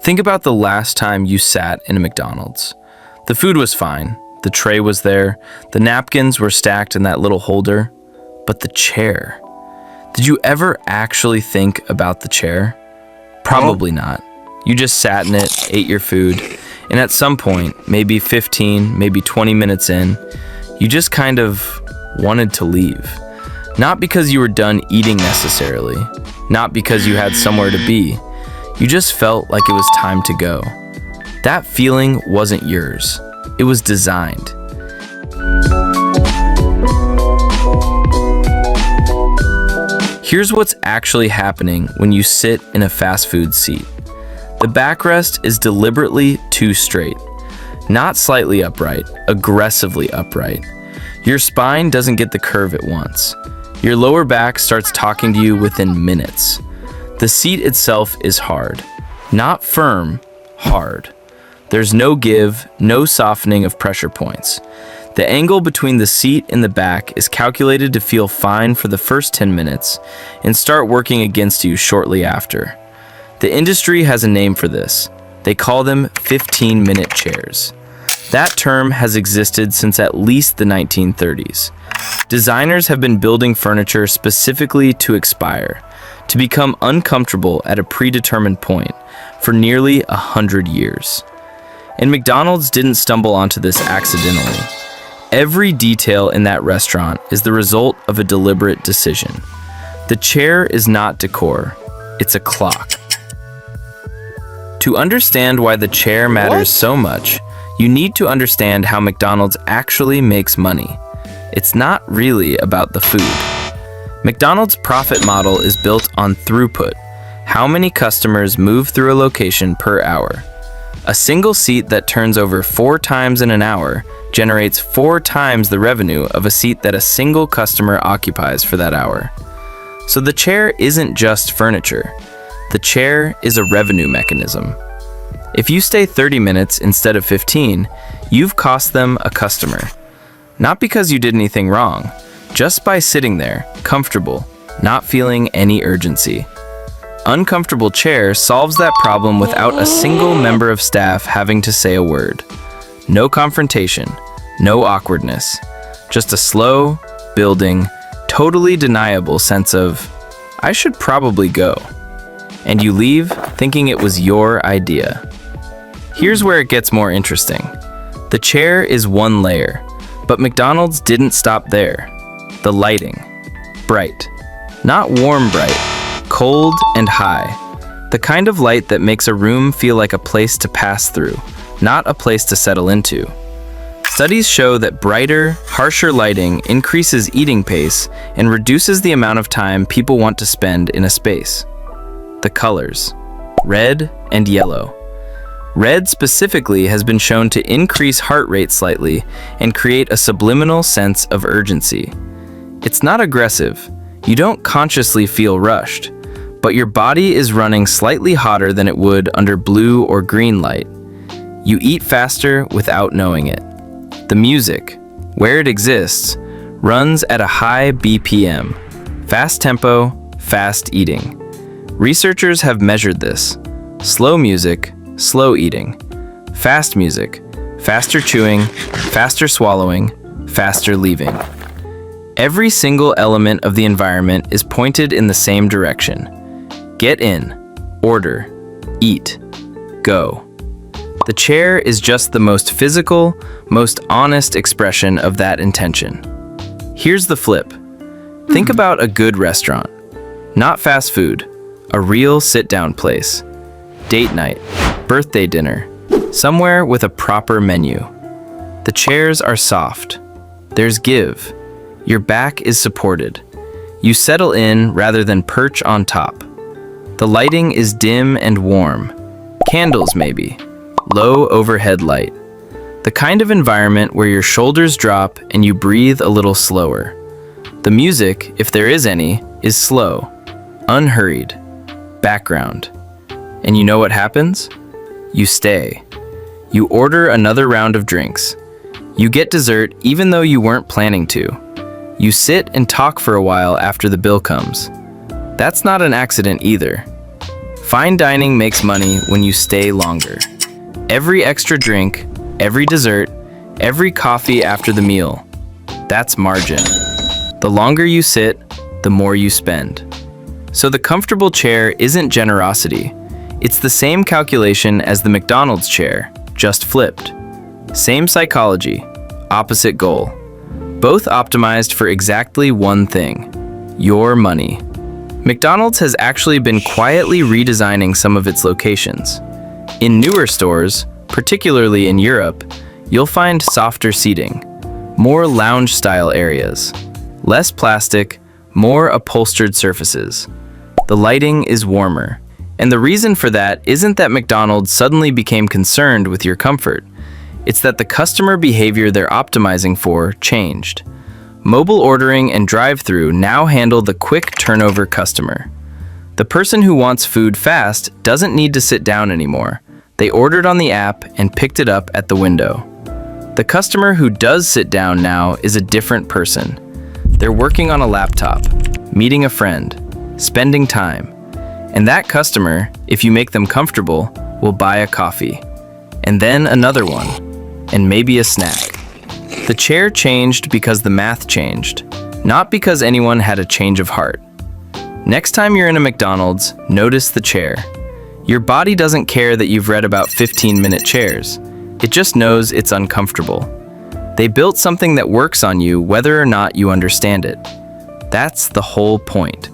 Think about the last time you sat in a McDonald's. The food was fine, the tray was there, the napkins were stacked in that little holder, but the chair. Did you ever actually think about the chair? Probably not. You just sat in it, ate your food, and at some point, maybe 15, maybe 20 minutes in, you just kind of wanted to leave. Not because you were done eating necessarily, not because you had somewhere to be. You just felt like it was time to go. That feeling wasn't yours. It was designed. Here's what's actually happening when you sit in a fast food seat. The backrest is deliberately too straight. Not slightly upright, aggressively upright. Your spine doesn't get the curve it wants. Your lower back starts talking to you within minutes. The seat itself is hard. Not firm, hard. There's no give, no softening of pressure points. The angle between the seat and the back is calculated to feel fine for the first 10 minutes and start working against you shortly after. The industry has a name for this. They call them 15-minute chairs. That term has existed since at least the 1930s. Designers have been building furniture specifically to expire, to become uncomfortable at a predetermined point for nearly 100 years. And McDonald's didn't stumble onto this accidentally. Every detail in that restaurant is the result of a deliberate decision. The chair is not decor, it's a clock. To understand why the chair matters so much, you need to understand how McDonald's actually makes money. It's not really about the food. McDonald's profit model is built on throughput, how many customers move through a location per hour. A single seat that turns over 4 times in an hour generates 4 times the revenue of a seat that a single customer occupies for that hour. So the chair isn't just furniture. The chair is a revenue mechanism. If you stay 30 minutes instead of 15, you've cost them a customer. Not because you did anything wrong, just by sitting there, comfortable, not feeling any urgency. Uncomfortable chair solves that problem without a single member of staff having to say a word. No confrontation, no awkwardness. Just a slow, building, totally deniable sense of, I should probably go. And you leave thinking it was your idea. Here's where it gets more interesting. The chair is one layer, but McDonald's didn't stop there. The lighting. Bright. Not warm bright, cold and high. The kind of light that makes a room feel like a place to pass through, not a place to settle into. Studies show that brighter, harsher lighting increases eating pace and reduces the amount of time people want to spend in a space. The colors. Red and yellow. Red specifically has been shown to increase heart rate slightly and create a subliminal sense of urgency. It's not aggressive. You don't consciously feel rushed, but your body is running slightly hotter than it would under blue or green light. You eat faster without knowing it. The music, where it exists, runs at a high BPM. Fast tempo, fast eating. Researchers have measured this. Slow music, slow eating. Fast music, faster chewing, faster swallowing, faster leaving. Every single element of the environment is pointed in the same direction. Get in, order, eat, go. The chair is just the most physical, most honest expression of that intention. Here's the flip. Think about a good restaurant. Not fast food, a real sit-down place. Date night, birthday dinner, somewhere with a proper menu. The chairs are soft. There's give. Your back is supported. You settle in rather than perch on top. The lighting is dim and warm. Candles maybe. Low overhead light. The kind of environment where your shoulders drop and you breathe a little slower. The music, if there is any, is slow, unhurried, background. And you know what happens? You stay. You order another round of drinks. You get dessert even though you weren't planning to. You sit and talk for a while after the bill comes. That's not an accident either. Fine dining makes money when you stay longer. Every extra drink, every dessert, every coffee after the meal, that's margin. The longer you sit, the more you spend. So the comfortable chair isn't generosity. It's the same calculation as the McDonald's chair, just flipped. Same psychology, opposite goal. Both optimized for exactly one thing: your money. McDonald's has actually been quietly redesigning some of its locations. In newer stores, particularly in Europe, you'll find softer seating, more lounge-style areas, less plastic, more upholstered surfaces. The lighting is warmer, and the reason for that isn't that McDonald's suddenly became concerned with your comfort. It's that the customer behavior they're optimizing for changed. Mobile ordering and drive-through now handle the quick turnover customer. The person who wants food fast doesn't need to sit down anymore. They ordered on the app and picked it up at the window. The customer who does sit down now is a different person. They're working on a laptop, meeting a friend, spending time. And that customer, if you make them comfortable, will buy a coffee. And then another one, and maybe a snack. The chair changed because the math changed, not because anyone had a change of heart. Next time you're in a McDonald's, notice the chair. Your body doesn't care that you've read about 15-minute chairs. It just knows it's uncomfortable. They built something that works on you whether or not you understand it. That's the whole point.